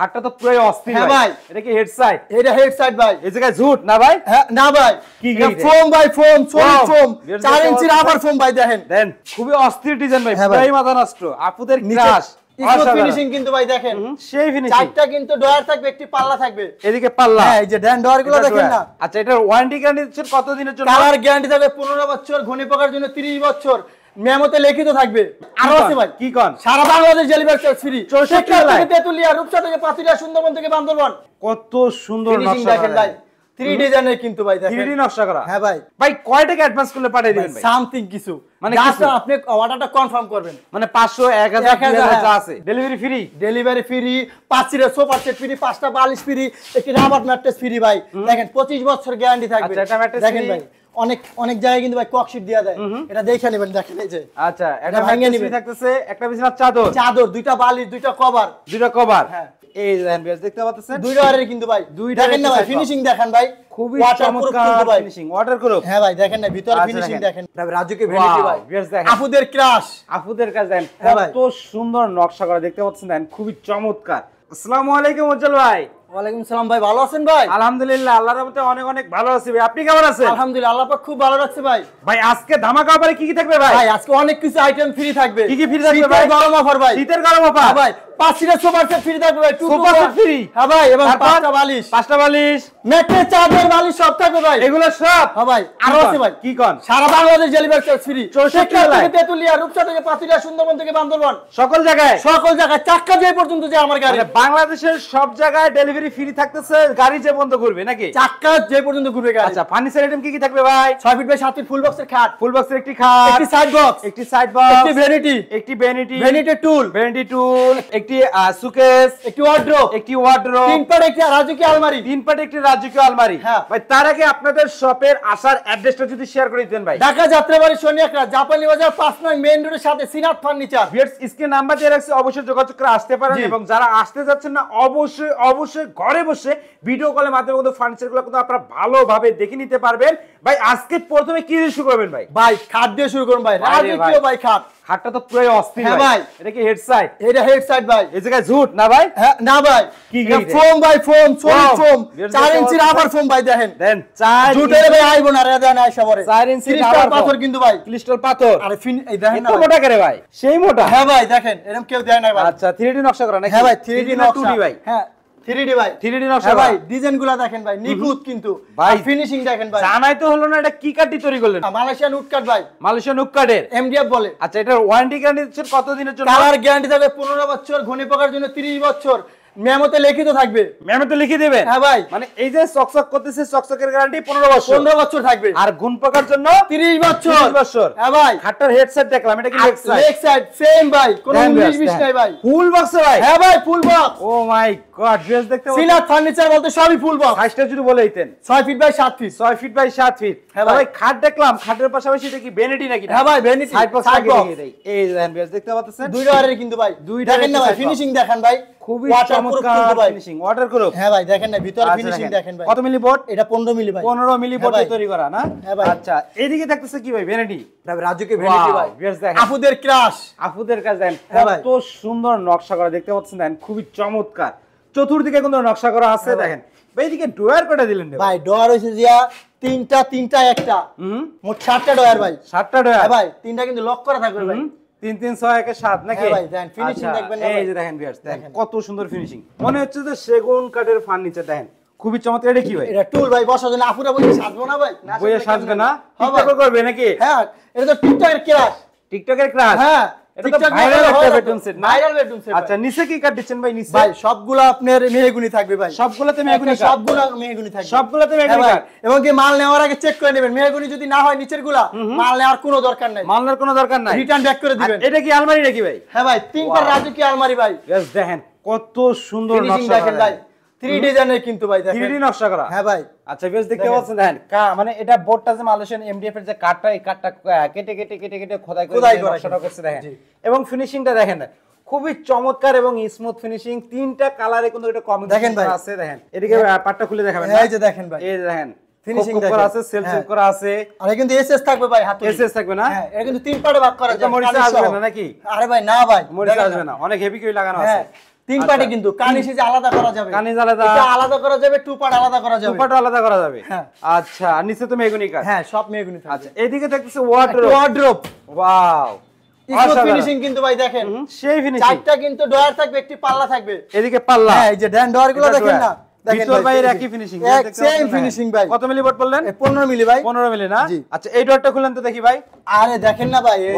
হাতটা তো পুরো অস্থির ভাই। এটা কি হেড সাইড? এটা হেড সাইড ভাই। এই জায়গায় ঝুট না ভাই? হ্যাঁ না ভাই, কি ফোম ভাই, ফোম, সলিড ফোম, 4 ইঞ্চি রাবার ফোম ভাই। দেখেন খুবই অস্থির ডিজাইন ভাই, পুরাই মাথা নষ্ট। আপুদের ক্রাশ স্মুথ ফিনিশিং কিন্তু ভাই দেখেন, সেই ফিনিশিং। চারটা কিন্তু ডয়ার থাকবে, একটি পাল্লা থাকবে। এদিকে পাল্লা, হ্যাঁ এই যে দেন ডয়ার গুলো দেখেন না। আচ্ছা এটার ওয়ারেন্টি গ্যারান্টি দিচ্ছেন কত দিনের জন্য? কালার গ্যারান্টি থাকবে 15 বছর, ঘনি পোকার জন্য 30 বছর, মেমোতে লিখিত থাকবে। আরো আছে ভাই, কি কোন? সারা বাংলাদেশ ডেলিভারি চার্জ ফ্রি। 64 থেকে তেতুলিয়া, রূপসা থেকে পাতুলিয়া, সুন্দরবন থেকে বান্দরবান। কত সুন্দর ফিনিশিং নকশা দেখেন ভাই, 3D ডিজাইনের কিন্তু ভাই দেখেন, 3D নকশা করা। হ্যাঁ ভাই। ভাই কয় টাকা অ্যাডভান্স করলে পাঠিয়ে দিবেন ভাই? সামথিং কিছু, মানে জাস্ট আপনি অর্ডারটা কনফার্ম করবেন। মানে 500 1000 2000 যা আছে ডেলিভারি ফ্রি। ডেলিভারি ফ্রি, 5 সিটের সোফা সেট ফ্রি, 5টা বালিশ ফ্রি, একটি রাবার ম্যাট্রেস ফ্রি ভাই। দেখেন 25 বছর গ্যারান্টি থাকবে। আচ্ছা এটা ম্যাট্রেস দেখেন ভাই, অনেক জায়গায় কিন্তু ভাই ককশিট দেয়া দেয়, এটা দেখে নেবেন। দেখেন এই যে আচ্ছা এটা ম্যাট্রেস ফ্রি থাকতেছে, একটা বিছানার চাদর, দুইটা বালিশ, দুইটা কভার। হ্যাঁ এই দেখেন বেশ দেখতে পাচ্ছেন, দুই ডয়ারের কিন্তু ভাই। দেখেন না ভাই ফিনিশিং দেখেন ভাই, খুবই চমৎকার ফিনিশিং, ওয়াটার প্রুফ। হ্যাঁ ভাই দেখেন না ভিতরে ফিনিশিং দেখেন। রাজুকে ভ্যানিটি ভাই, আপুদের ক্রাশ, আপুদের কাজ দেখেন কত সুন্দর নকশা করা দেখতে পাচ্ছেন, দেখেন খুবই চমৎকার। আসসালামু আলাইকুম উজ্জ্বল ভাই। ওয়ালাইকুম সালাম ভাই, ভালো আছেন ভাই? আলহামদুলিল্লাহ আল্লাহর রহমতে অনেক ভালো আছি ভাই, আপনি কেমন আছেন? আলহামদুলিল্লাহ আল্লাহ পাক খুব ভালো রাখছে ভাই। ভাই আজকে ধামাকা অফারে কি থাকবে ভাই? ভাই আজকে অনেক কিছু আইটেম ফ্রি থাকবে। কি ফ্রি থাকবে ভাই? শীতের গরম অফার ভাই, শীতের গরম অফার ভাই। 5 সিটের সোফা সেট ফ্রি থাকবে ভাই, সোফা সেট ফ্রি। হ্যাঁ ভাই, এবং 5টা বালিশ, ম্যাট্রেস, চাদর, বালিশ সব থাকবে ভাই, এগুলো সব। হ্যাঁ ভাই আরো আছে ভাই, কি কোন? সারা বাংলাদেশ ডেলিভারি চার্জ ফ্রি। 64 থেকে তেতুলিয়া, রূপসা থেকে পাতুলিয়া, সুন্দরবন থেকে বান্দরবান, সকল জায়গায় চাক্কা যে পর্যন্ত যে আমার গাড়ি, মানে বাংলাদেশের সব জায়গায় ডেলিভারি ফ্রি থাকতেছে, গাড়ি যে বন্ধ করবে নাকি? চাক্কা যে পর্যন্ত ঘুরবে গাড়ি। আচ্ছা ফার্নিচার আইটেম কি থাকবে ভাই? 6 ফিট বাই 7 ফিট ফুল বক্সের খাট, ফুল বক্সের একটি খাট, একটি সাইড বক্স, একটি ভ্যানিটি, ভ্যানিটি টুল, একটি সুকেস, একটি ওয়ার্ড্রোব, তিন পাট একটি রাজকীয় আলমারি। হ্যাঁ ভাই তার আগে আপনাদের শপের আসার অ্যাড্রেসটা যদি শেয়ার করে দিতেন ভাই। ঢাকা যাত্রাবাড়ি শনিয়াকড়া, জাপানি বাজার 5 নং মেইন রোডের সাথে সিনাত ফার্নিচার। ভিউয়ার্স স্ক্রিনে নাম্বার দিয়ে রাখছি, অবশ্যই যোগাযোগ করে আসতে পারেন, এবং যারা আসতে যাচ্ছেন না অবশ্যই ঘরে বসে ভিডিও কলের মাধ্যমে কিন্তু ফার্নিচারগুলো কিন্তু আপনারা ভালোভাবে দেখে নিতে পারবেন। ভাই আজকে প্রথমে কি দিয়ে শুরু করবেন ভাই? ভাই খাট দিয়ে শুরু করুন ভাই, রাজকীয় ভাই খাট। খাটটা তো পুরো অস্থির ভাই। এটা কি হেড সাইড? এটা হেড সাইড ভাই। এই জায়গায় ঝুট না ভাই? হ্যাঁ না ভাই, কি ফোম ভাই, ফোম, সলিড ফোম, 4 ইঞ্চি রাবার ফোম ভাই। দেখেন 4 ঝুটের ভাই আইবো না রে, দেন আইসা পরে 4 ইঞ্চি রাবার পাথর কিন্তু ভাই, ক্রিস্টাল পাথর। আরে এই দেখেন না কত মোটা করে ভাই? সেই মোটা। হ্যাঁ ভাই দেখেন এরকম কেউ দেয় না ভাই। আচ্ছা 3D নকশা করা নাকি? হ্যাঁ ভাই 3D নকশা, 2D ভাই? হ্যাঁ 3D ভাই, 3D নকশা ভাই। ডিজাইনগুলো দেখেন ভাই, নিখুঁত কিন্তু ভাই, ফিনিশিং দেখেন ভাই। জানাই তো হলো না এটা কি কাঠি তৈরি করলেন? মালয়েশিয়ান উড কাট ভাই, মালয়েশিয়ান উড কাঠের এমডিএফ বলে। আচ্ছা এটার ওয়ারেন্টি গ্যারান্টি দিচ্ছেন কত দিনের জন্য? কালার গ্যারান্টি থাকবে 15 বছর, ঘনি পোকার জন্য 30 বছর, মেমোতে লিখিত থাকবে। মেমোতে লিখে দিবেন? হ্যাঁ ভাই। মানে এই যে চকচক করতেছে, চকচকের গ্যারান্টি 15 বছর থাকবে, আর গুণ পোকার জন্য 30 বছর। হ্যাঁ ভাই। খাটটার হেডসেট দেখলাম, এটা কি লেগ সাইড সেম ভাই, কোনো 19-20 নাই ভাই। ফুল বক্স ভাই? হ্যাঁ ভাই ফুল বক্স। ও মাই গড, ড্রেস দেখতে সিনাত ফার্নিচার বলতে সবই ফুল বক্স। সাইজটা যদি বলে দিতেন। 6 feet by 7 feet. 6 feet by 7 feet. হ্যাঁ ভাই খাট দেখলাম, খাটের পাশাপাশি এটা কি ভ্যানিটি নাকি? হ্যাঁ ভাই ভ্যানিটি, সাইড বক্স লাগিয়ে দেই। এই দেখেন ড্রেস দেখতে পাচ্ছেন, দুই ডয়ারের কিন্তু ভাই, দেখেন না ভাই ফিনিশিং দেখেন ভাই, খুবই চমৎকার ফিনিশিং, ওয়াটার প্রুফ। হ্যাঁ ভাই দেখেন না ভিতরে ফিনিশিং দেখেন ভাই। কত মিলি বোর্ড? এটা 15 মিলি ভাই। 15 মিলি বোর্ডে তৈরি করা না? হ্যাঁ ভাই। আচ্ছা এইদিকে দেখতেছে কি ভাই? ভ্যানিটি। রাজুকে ভ্যানিটি ভাই, আপুদের ক্রাশ, আপুদের কাজ দেখেন কত সুন্দর নকশা করা দেখতে পাচ্ছেন, দেখেন খুবই চমৎকার। চতুর্দিকে কিন্তু নকশা করা আছে দেখেন ভাই। এদিকে ডয়ার কটা দিলেন ভাই? ডয়ার হইছে জিয়া তিনটা একটা, মোট 7টা ডয়ার ভাই। 7টা ডয়ার ভাই, তিনটা কিন্তু লক করা থাকবে ভাই। 3 3 6 1 7 নাকি? হ্যাঁ ভাই দেন ফিনিশিং দেখবেন না এই যে দেখেন ভিউয়ার্স, দেখেন কত সুন্দর ফিনিশিং, মনে হচ্ছে যে সেগুন কাঠের ফার্নিচার। দেখেন খুবই চমৎকার। এটা কি ভাই? এটা টুল ভাই, বসার জন্য। আপুরা বলছে সাজবো না ভাই? না বইয়ে সাজবে না, টিকটক করবে নাকি? হ্যাঁ এটা তো টিকটকের ক্রাশ। টিকটকের ক্রাশ? হ্যাঁ এটা তো ভাইরাল একটা বেডরুম সেট না? Viral bedroom set. আচ্ছা নিচে কি কাঠ দিচ্ছেন ভাই? নিচে ভাই সবগুলো আপনার মেহগুনি থাকবে ভাই। সবগুলোতে মেহগুনি কাঠ? সবগুলো মেহগুনি থাকবে, সবগুলোতে মেহগুনি কাঠ। এবং কি মাল নেওয়ার আগে চেক করে নেবেন, মেহগুনি যদি না হয় নিচের গুলা, মাল নেওয়ার কোনো দরকার নাই। মাল নেওয়ার কোনো দরকার নাই, রিটার্ন ব্যাক করে দিবেন। এটা কি আলমারি নাকি ভাই? হ্যাঁ ভাই 3টা রাজকীয় আলমারি ভাই। দেখেন কত সুন্দর নকশা দেখেন ভাই, 3D ডিজাইনের কিন্তু ভাই দেখেন 3D নকশা করা। হ্যাঁ ভাই। আচ্ছা বেশ দেখতে পাচ্ছেন দেখেন মানে এটা বোর্ডটা যে মালয়েশিয়ান এমডিএফ এর যে কাটটা, এই কাটটা কেটে খোদাই করে নকশাটা করছে দেখেন, এবং ফিনিশিংটা দেখেন খুবই চমৎকার এবং স্মুথ ফিনিশিং। 3টা কালারে কিন্তু এটা কম্বিনেশন আছে দেখেন। এদিকে পাটটা খুলে দেখাবেন। এই যে দেখেন ভাই, এই দেখেন ফিনিশিং করা আছে, সেলফ করা আছে। আর কিন্তু এসএস থাকবে ভাই, হাতে এসএস থাকবে না? হ্যাঁ এটা কিন্তু 3 পার্টে ভাগ করা যায়। মরিচা আসবে না নাকি? আরে ভাই না ভাই মরিচা আসবে না, অনেক হেভি করে লাগানো আছে। তিন পার্টে কিন্তু কানিজ যে আলাদা করা যাবে, কানিজ আলাদা, এটা আলাদা করা যাবে, টু পার্ট আলাদা করা যাবে, টু পার্ট আলাদা করা যাবে। হ্যাঁ আচ্ছা, আর নিচে তো মেহগনি কাঠ। হ্যাঁ সব মেহগনি থাকবে। আচ্ছা, এদিকে দেখতেছে wardrobe. Wardrobe wow, smooth finishing কিন্তু ভাই দেখেন, সেই ফিনিশিং। চারটা কিন্তু ডয়ার থাকবে, একটি পাল্লা থাকবে। এদিকে পাল্লা, হ্যাঁ এই যে ড্যান ডয়ার গুলো দেখেন না, ভিতর বাইরে একই ফিনিশিং, সেম ফিনিশিং ভাই। কত মিলি বোর্ড বললেন? 15 মিলি ভাই। 15 মিলি না? আচ্ছা, এই ডোরটা খুলেন তো দেখি ভাই। আরে দেখেন না ভাই, এই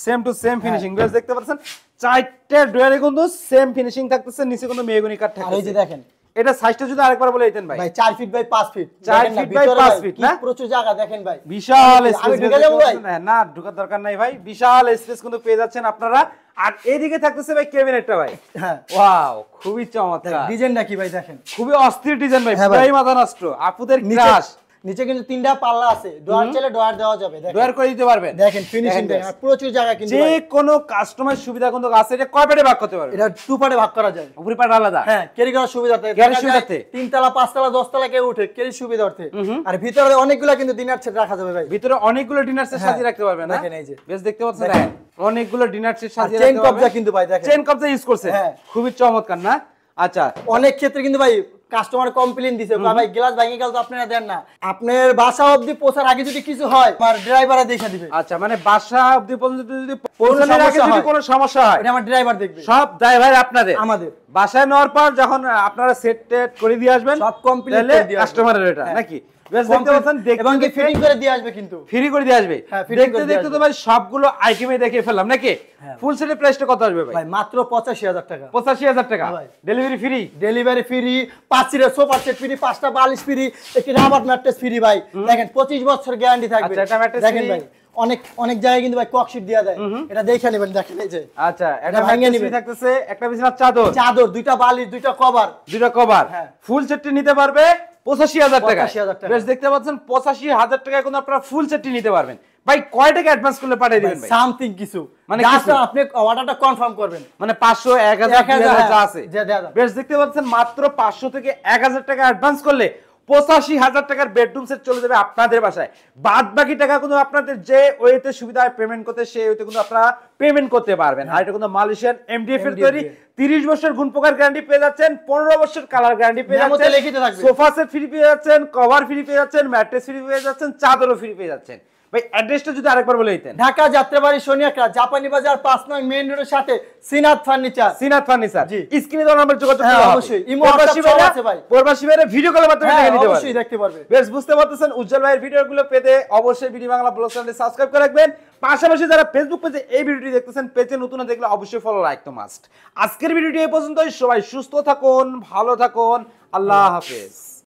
সেম টু সেম ফিনিশিং। বেশ দেখতে পাচ্ছেন চারটা ডোরে কিন্তু সেম ফিনিশিং থাকতেছে, নিচে কিন্তু মেহগনি কাঠ থাকতেছে। আর এই যে দেখেন, এটা সাইজটা যদি আরেকবার বলে দিতেন ভাই। ভাই 4 feet by 5 feet, 4 feet by 5 feet না? প্রচুর জায়গা দেখেন ভাই, বিশাল আমি স্পেস। ঢুকে যাবো ভাই? না, ঢোকার দরকার নাই ভাই, বিশাল স্পেস কিন্তু পেয়ে যাচ্ছেন আপনারা। আর এইদিকে থাকতেছে ভাই ক্যাবিনেটটা ভাই। হ্যাঁ ওয়াও, খুবই চমৎকার। ডিজাইনটা কি ভাই দেখেন, খুবই অস্থির ডিজাইন ভাই, হ্যাঁ ভাই। পুরাই মাথা নষ্ট। আপুদের ক্রাশ। নিচে কিন্তু তিনটা পাল্লা আছে, ডয়ার চাইলে ডয়ার দেওয়া যাবে। দেখেন ডয়ার করে দিতে পারবেন। দেখেন ফিনিশিং দেখেন, আর প্রচুর জায়গা কিন্তু যে ভাই। কোনো কাস্টমার সুবিধা কিন্তু আছে। এটা কয় পার্টে ভাগ করতে পারবেন? এটা টু পার্টে ভাগ করা যায়, উপরি পার্ট আলাদা। হ্যাঁ ক্যারি করার সুবিধাতে, ক্যারির সুবিধাতে। 3 তলা 5 তলা 10 তলা কেউ উঠে ক্যারি সুবিধার্থে। আর ভিতরে অনেকগুলা কিন্তু ডিনার সেট রাখা যাবে ভাই, ভিতরে অনেকগুলো ডিনার সেট সাজিয়ে রাখতে পারবেন। দেখেন এই যে বেশ দেখতে পাচ্ছেন, দেখেন অনেকগুলো ডিনার সেট সাজিয়ে চেইন রাখতে পারবেন। কবজা কিন্তু ভাই দেখেন, চেইন কবজা ইউজ করছে, হ্যাঁ। খুবই চমৎকার না? আচ্ছা, অনেক ক্ষেত্রে কিন্তু ভাই কাস্টমার কমপ্লেইন দিছে, ভাই গ্লাস ভেঙে গেল তো আপনারা দেন না। আপনার বাসা অবধি পৌঁছার আগে যদি কিছু হয়, আমার ড্রাইভারে দেখে দিবে। আচ্ছা, মানে বাসা অবধি পর্যন্ত যদি পৌঁছানোর আগে যদি কোনো সমস্যা হয়, এটা আমার ড্রাইভার দেখবে। সব ড্রাইভার আপনাদের, আমাদের বাসায় নেওয়ার পর যখন আপনারা সেট টেট করে দিয়ে আসবেন, সব কমপ্লিট করে দিয়ে আসবে কাস্টমারের এটা নাকি? বেশ দেখতে পাচ্ছেন, এবং কি ফিটিং করে দিয়ে আসবে কিন্তু, ফ্রি করে দিয়ে আসবে। হ্যাঁ, fitting দেখতে করে দিয়ে দেখতে তো ভাই সবগুলো আইটেমে দেখে ফেললাম নাকি? ফুল সেটের প্রাইসটা কত আসবে ভাই? ভাই মাত্র 85,000 টাকা। 85,000 টাকা, ভাই। Delivery free. ডেলিভারি ফ্রি, 5 সিটের সোফা সেট ফ্রি, 5টা বালিশ ফ্রি, একটি রাবার ম্যাট্রেস ফ্রি ভাই। দেখেন 25 বছর গ্যারান্টি থাকবে। আচ্ছা, এটা mattress দেখেন free। ভাই অনেক অনেক জায়গায় কিন্তু ভাই ককশিট দেয়া যায়, এটা দেখে নেবেন। দেখেন এই যে আচ্ছা, এটা ভাঙিয়ে ভাঙিয়ে নিবেন। থাকতেছে, একটা বিছানার চাদর, চাদর, 2টা বালিশ, 2টা কভার, 2টা কভার, হ্যাঁ। ফুল সেটটি নিতে পারবে 85,000 টাকা। 85,000 টাকা। বেশ দেখতে পাচ্ছেন 85,000 টাকায় কিন্তু আপনারা ফুল সেটটি নিতে পারবেন। ভাই কয় টাকা অ্যাডভান্স করলে পাঠিয়ে দিবেন ভাই? সামথিং কিছু, মানে জাস্ট কিছু? আপনি অর্ডারটা কনফার্ম করবেন, মানে 500, 1000, 2000 যা আছে। যে দেয়া যাবে। বেশ দেখতে পাচ্ছেন মাত্র 500 থেকে 1000 টাকা অ্যাডভান্স করলে 85,000 টাকার বেডরুম সেট চলে যাবে আপনাদের বাসায়। বাদ বাকি টাকা কিন্তু আপনাদের যে ওয়েতে সুবিধা হয় পেমেন্ট করতে, সেই ওয়েতে কিন্তু আপনারা পেমেন্ট করতে পারবেন। আর এটা কিন্তু মালয়েশিয়ান এমডিএফ এর তৈরি, 30 বছর গুণ পোকার গ্যারান্টি পেয়ে যাচ্ছেন, 15 বছর কালার গ্যারান্টি পেয়ে মেমোতে যাচ্ছেন, লিখিত থাকবে। সোফা সেট ফ্রি পেয়ে যাচ্ছেন, কভার ফ্রি পেয়ে যাচ্ছেন, ম্যাট্রেস ফ্রি পেয়ে যাচ্ছেন, চাদরও ফ্রি পেয়ে যাচ্ছেন। ভাই অ্যাড্রেসটা যদি আরেকবার বলে দিতেন। ঢাকা যাত্রাবাড়ি সোনিয়াকড়া জাপানি বাজার 5 নং মেইন রোডের সাথে সিনাত ফার্নিচার। সিনাত ফার্নিচার, জি। স্ক্রিনে দেওয়া নাম্বার যোগাযোগ করলে হ্যাঁ, হবে। অবশ্যই। ইমো প্রবাসী WhatsApp সব ভাইরা- আছে ভাই। প্রবাসী ভাইরা ভিডিও কলের মাধ্যমে হ্যাঁ, দেখে নিতে অবশ্যই পারবে। দেখতে পারবে। বেশ বুঝতে পারতেছেন, উজ্জ্বল ভাইয়ের ভিডিওগুলো পেতে অবশ্যই বিডি বাংলা ব্লগ চ্যানেলটি সাবস্ক্রাইব করে রাখবেন। পাশাপাশি যারা ফেসবুক পেজে এই ভিডিওটি দেখতেছেন, পেজে নতুন দেখলে অবশ্যই ফলো লাইক তো মাস্ট। আজকের ভিডিওটি এই পর্যন্তই। সবাই সুস্থ থাকুন, ভালো থাকুন, আল্লাহ হাফেজ।